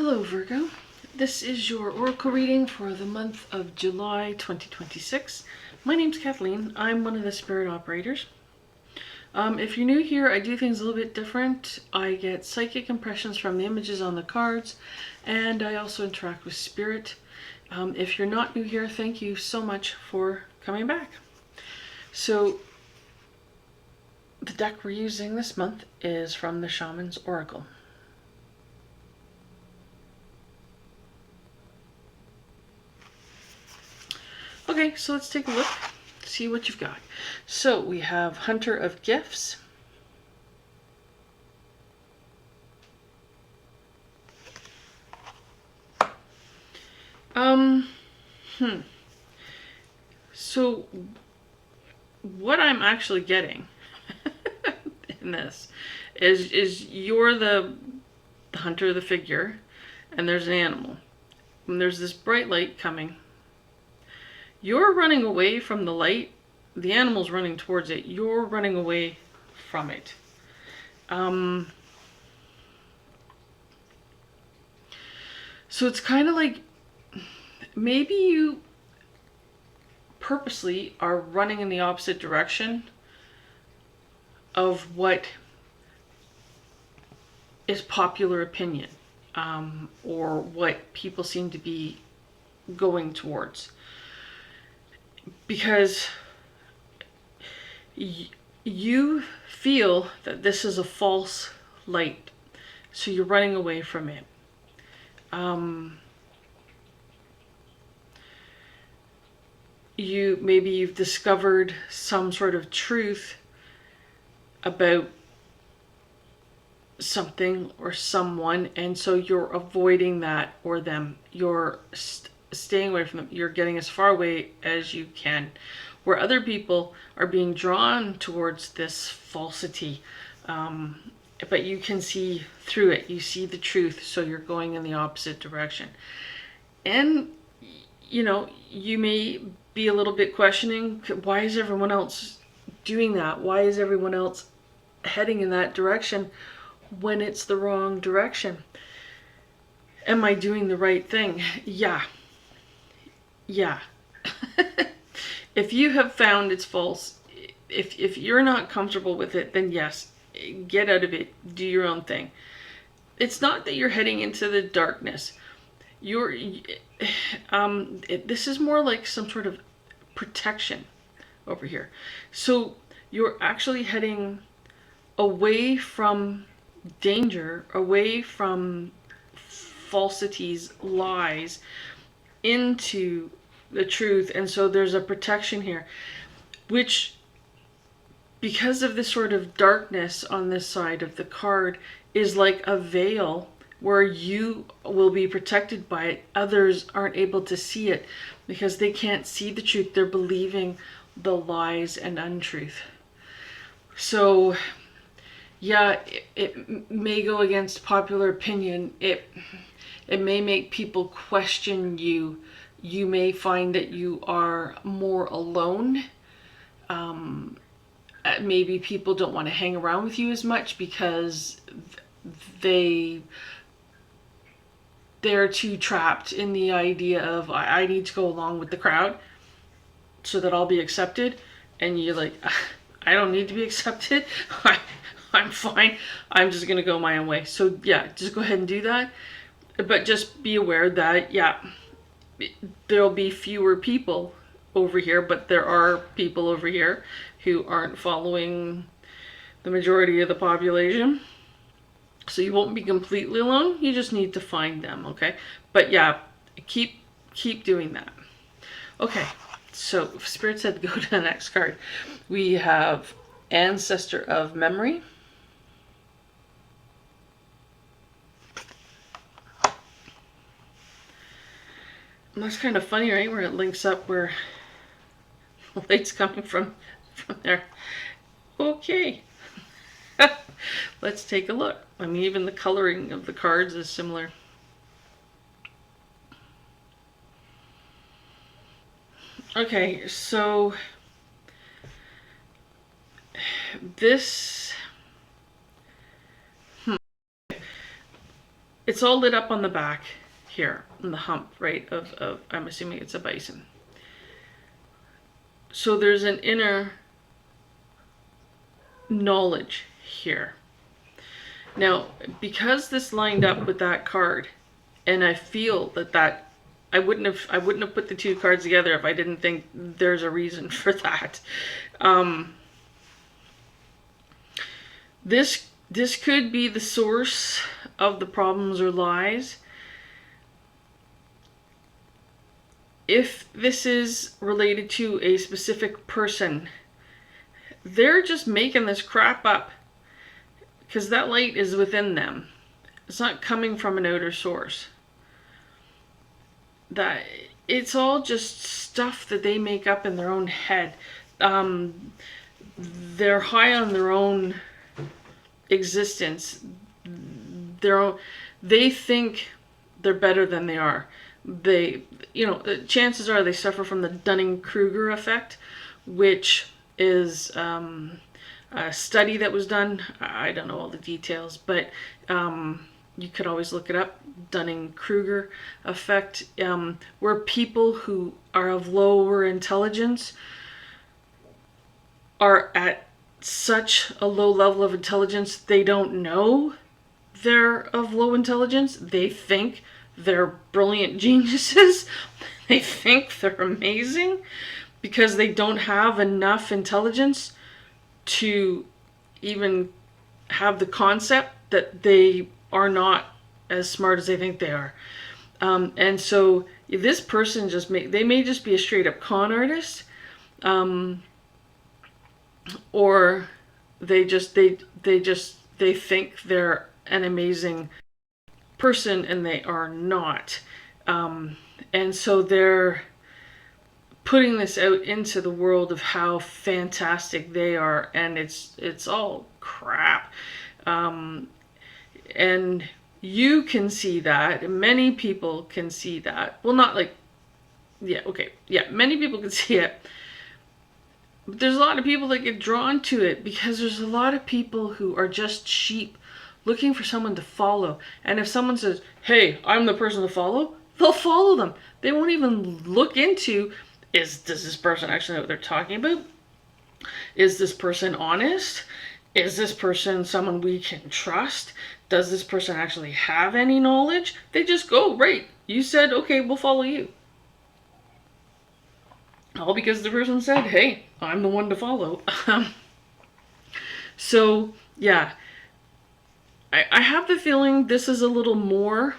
Hello Virgo, this is your oracle reading for the month of July 2026. My name's Kathleen. I'm one of the spirit operators. If you're new here, I do things a little bit different. I get psychic impressions from the images on the cards, and I also interact with spirit. If you're not new here, thank you so much for coming back. So the deck we're using this month is from the Shaman's Oracle. Okay, so let's take a look, see what you've got. So we have Hunter of Gifts, so what I'm actually getting in this is you're the hunter, the figure, and there's an animal. And there's this bright light coming. You're running away from the light. The animal's running towards it. You're running away from it. So it's kind of like maybe you purposely are running in the opposite direction of what is popular opinion, or what people seem to be going towards. Because you feel that this is a false light, so you're running away from it. Maybe you've discovered some sort of truth about something or someone, and so you're avoiding that or them. You're staying away from them. You're getting as far away as you can, where other people are being drawn towards this falsity, but you can see through it. You see the truth, so you're going in the opposite direction. And you know, you may be a little bit questioning, why is everyone else doing that? Why is everyone else heading in that direction when it's the wrong direction? Am I doing the right thing? Yeah. If you have found it's false, if you're not comfortable with it, then yes, get out of it, do your own thing. It's not that you're heading into the darkness. This is more like some sort of protection over here. So you're actually heading away from danger, away from falsities, lies, into the truth. And so there's a protection here, which, because of this sort of darkness on this side of the card, is like a veil where you will be protected by it. Others aren't able to see it because they can't see the truth. They're believing the lies and untruth. So yeah, it may go against popular opinion. It may make people question you. You may find that you are more alone. Maybe people don't want to hang around with you as much because they're too trapped in the idea of, I need to go along with the crowd so that I'll be accepted. And you're like, I don't need to be accepted. I'm fine. I'm just going to go my own way. So yeah, just go ahead and do that. But just be aware that, yeah, there'll be fewer people over here, but there are people over here who aren't following the majority of the population. So you won't be completely alone. You just need to find them, okay? But yeah, keep doing that. Okay, so Spirit said go to the next card. We have Ancestor of Memory. And that's kind of funny, right? Where it links up where the light's coming from there. Okay. Let's take a look. I mean, even the coloring of the cards is similar. Okay, so this it's all lit up on the back here, in the hump, right, of I'm assuming it's a bison. So there's an inner knowledge here. Now, because this lined up with that card, and I feel that I wouldn't have put the two cards together if I didn't think there's a reason for that. This could be the source of the problems or lies. If this is related to a specific person, they're just making this crap up because that light is within them. It's not coming from an outer source. That it's all just stuff that they make up in their own head. They're high on their own existence. They think they're better than they are. Chances are they suffer from the Dunning-Kruger effect, which is a study that was done. I don't know all the details, but you could always look it up. Dunning-Kruger effect, where people who are of lower intelligence are at such a low level of intelligence, they don't know they're of low intelligence. They think they're brilliant geniuses. They think they're amazing because they don't have enough intelligence to even have the concept that they are not as smart as they think they are. And so this person they may just be a straight up con artist, or they think they're an amazing person and they are not. And so they're putting this out into the world of how fantastic they are, and it's all crap. And you can see that. Many people can see that. Well, not like, many people can see it. But there's a lot of people that get drawn to it because there's a lot of people who are just sheep looking for someone to follow. And if someone says, hey, I'm the person to follow, they'll follow them. They won't even look into, does this person actually know what they're talking about? Is this person honest? Is this person someone we can trust? Does this person actually have any knowledge? They just go, right, you said, okay, we'll follow you. All because the person said, hey, I'm the one to follow. So, yeah. I have the feeling this is a little more,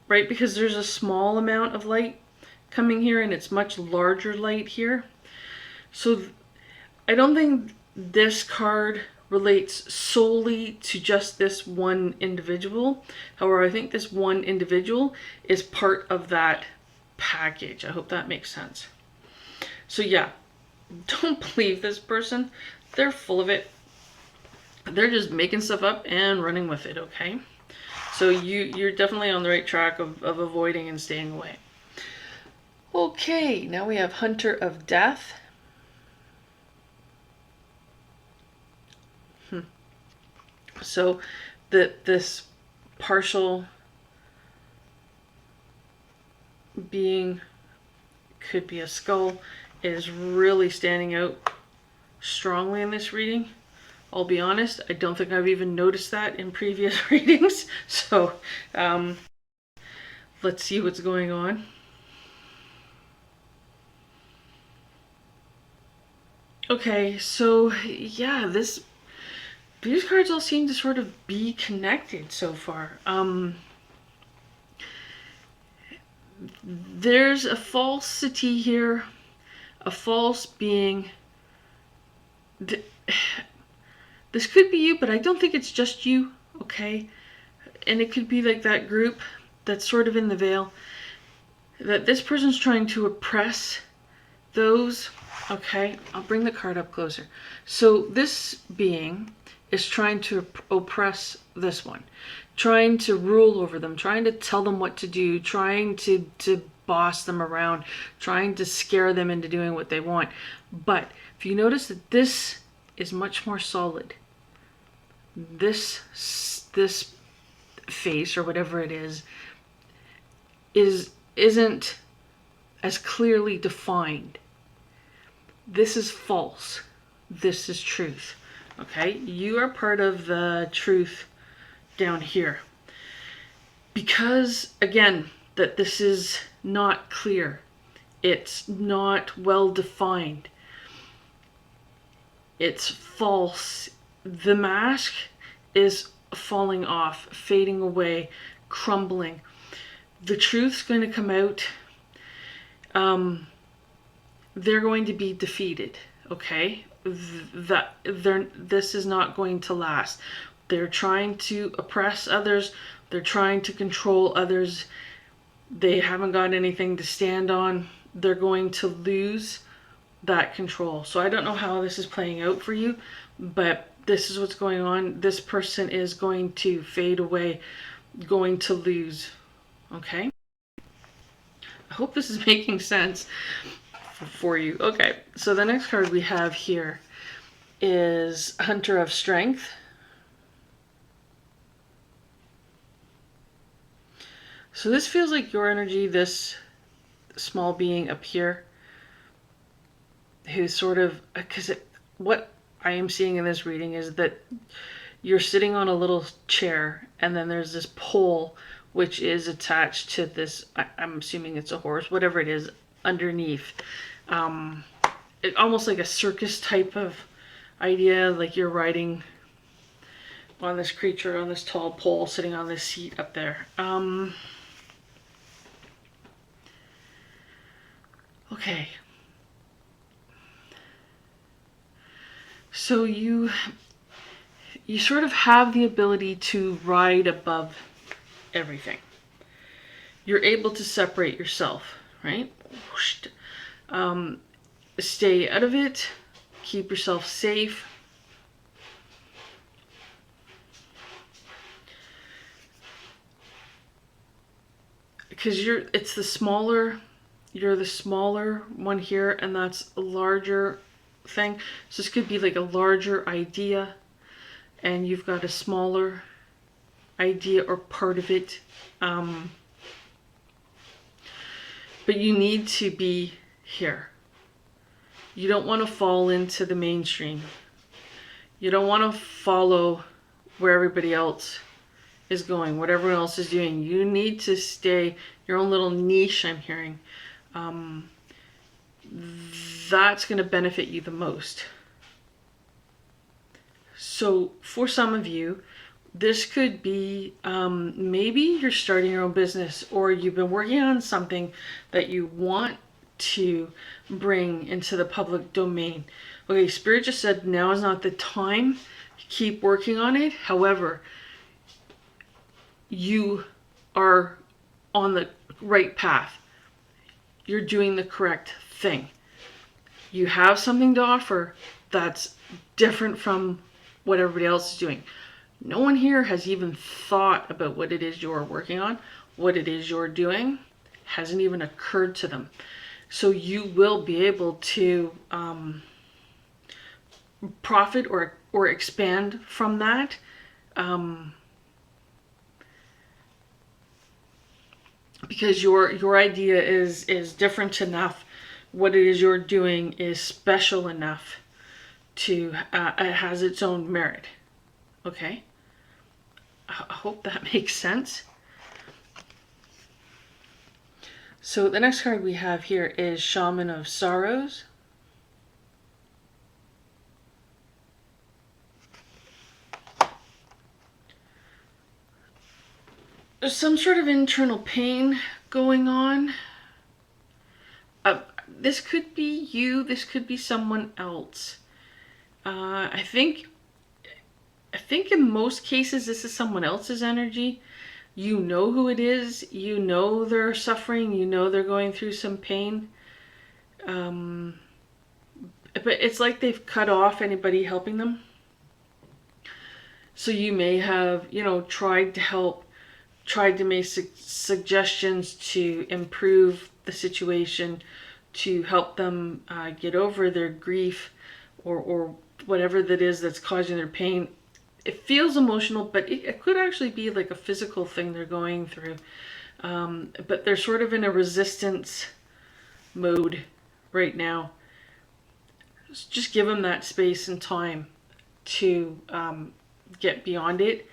right? Because there's a small amount of light coming here and it's much larger light here. So I don't think this card relates solely to just this one individual. However, I think this one individual is part of that package. I hope that makes sense. So yeah, don't believe this person. They're full of it. They're just making stuff up and running with it, okay? So you're definitely on the right track of avoiding and staying away. Okay, now we have Hunter of Death. So this partial being, could be a skull, is really standing out strongly in this reading. I'll be honest, I don't think I've even noticed that in previous readings. So let's see what's going on. Okay, so yeah, these cards all seem to sort of be connected so far. There's a falsity here, a false being. This could be you, but I don't think it's just you, okay? And it could be like that group that's sort of in the veil. That this person's trying to oppress those. Okay, I'll bring the card up closer. So this being is trying to oppress this one. Trying to rule over them. Trying to tell them what to do. Trying to boss them around. Trying to scare them into doing what they want. But if you notice that this is much more solid. This face or whatever it isn't as clearly defined. This is false. This is truth. Okay? You are part of the truth down here. Because, again, that this is not clear. It's not well defined. It's false. The mask is falling off, fading away, crumbling. The truth's going to come out. They're going to be defeated, okay? This is not going to last. They're trying to oppress others. They're trying to control others. They haven't got anything to stand on. They're going to lose that control. So I don't know how this is playing out for you, but this is what's going on. This person is going to fade away, going to lose, okay? I hope this is making sense for you. Okay, so the next card we have here is Hunter of Strength. So this feels like your energy, this small being up here, who's sort of, because what I am seeing in this reading is that you're sitting on a little chair, and then there's this pole which is attached to this, I'm assuming it's a horse, whatever it is, underneath. Almost like a circus type of idea, like you're riding on this creature on this tall pole, sitting on this seat up there. Okay. So you sort of have the ability to ride above everything. You're able to separate yourself, right? Stay out of it. Keep yourself safe. Because you're the smaller one here, and that's a larger thing. So this could be like a larger idea, and you've got a smaller idea or part of it. But you need to be here. You don't want to fall into the mainstream. You don't want to follow where everybody else is going, what everyone else is doing. You need to stay your own little niche, I'm hearing. That's going to benefit you the most. So for some of you, this could be maybe you're starting your own business, or you've been working on something that you want to bring into the public domain. Okay, Spirit just said now is not the time. Keep working on it. However, you are on the right path. You're doing the correct thing. You have something to offer that's different from what everybody else is doing. No one here has even thought about what it is you're working on, what it is you're doing. Hasn't even occurred to them. So you will be able to profit or expand from that. Because your idea is different enough. What it is you're doing is special enough to, it has its own merit. Okay? I hope that makes sense. So the next card we have here is Shaman of Sorrows. There's some sort of internal pain going on. This could be you, this could be someone else. I think in most cases this is someone else's energy. You know who it is, you know they're suffering, you know they're going through some pain. But it's like they've cut off anybody helping them. So you may have, tried to help, tried to make suggestions to improve the situation, to help them get over their grief or whatever that is that's causing their pain. it feels emotional, but it could actually be like a physical thing they're going through. But they're sort of in a resistance mode right now. Just give them that space and time to get beyond it.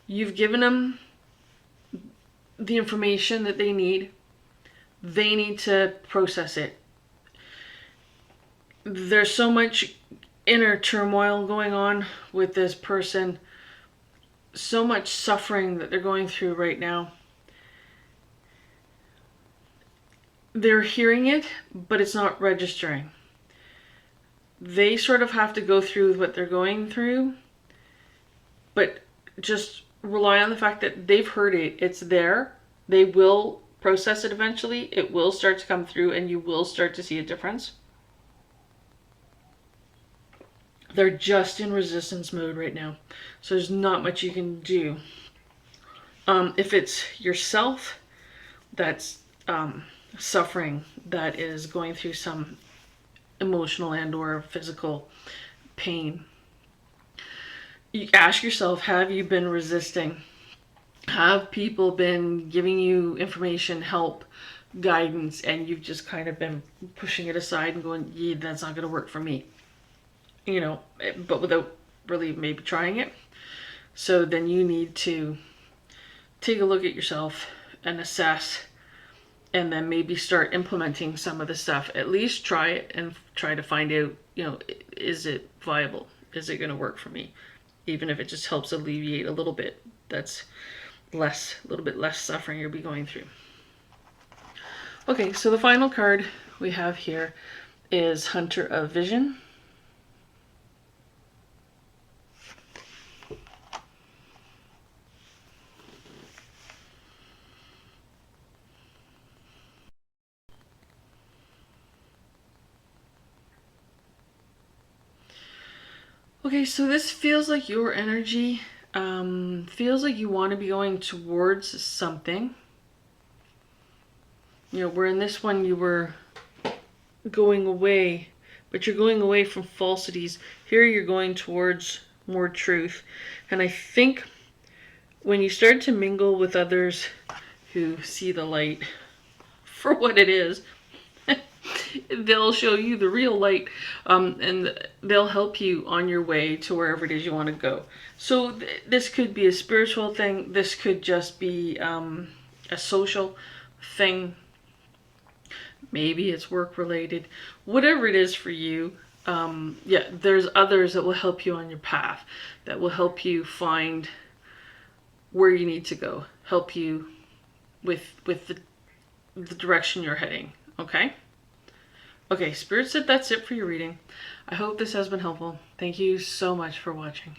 You've given them the information that they need. They need to process it. There's so much inner turmoil going on with this person, so much suffering that they're going through right now. They're hearing it, but it's not registering. They sort of have to go through what they're going through, but just rely on the fact that they've heard it. It's there. They will process it eventually. It will start to come through, and you will start to see a difference. They're just in resistance mode right now, so there's not much you can do. If it's yourself that's suffering, that is going through some emotional and or physical pain, you ask yourself, have you been resisting? Have people been giving you information, help, guidance, and you've just kind of been pushing it aside and going, yeah, that's not going to work for me, you know, but without really maybe trying it? So then you need to take a look at yourself and assess, and then maybe start implementing some of the stuff. At least try it and try to find out, you know, is it viable? Is it going to work for me? Even if it just helps alleviate a little bit. That's a little bit less suffering you'll be going through. Okay, so the final card we have here is Hunter of Vision. Okay, so this feels like your energy. Feels like you want to be going towards something. You know, where in this one you were going away, but you're going away from falsities. Here you're going towards more truth. And I think when you start to mingle with others who see the light for what it is, they'll show you the real light, and they'll help you on your way to wherever it is you want to go. So this could be a spiritual thing. This could just be a social thing. Maybe it's work related. Whatever it is for you, yeah, there's others that will help you on your path, that will help you find where you need to go, help you with the direction you're heading. Okay? Okay, Spirit said that's it for your reading. I hope this has been helpful. Thank you so much for watching.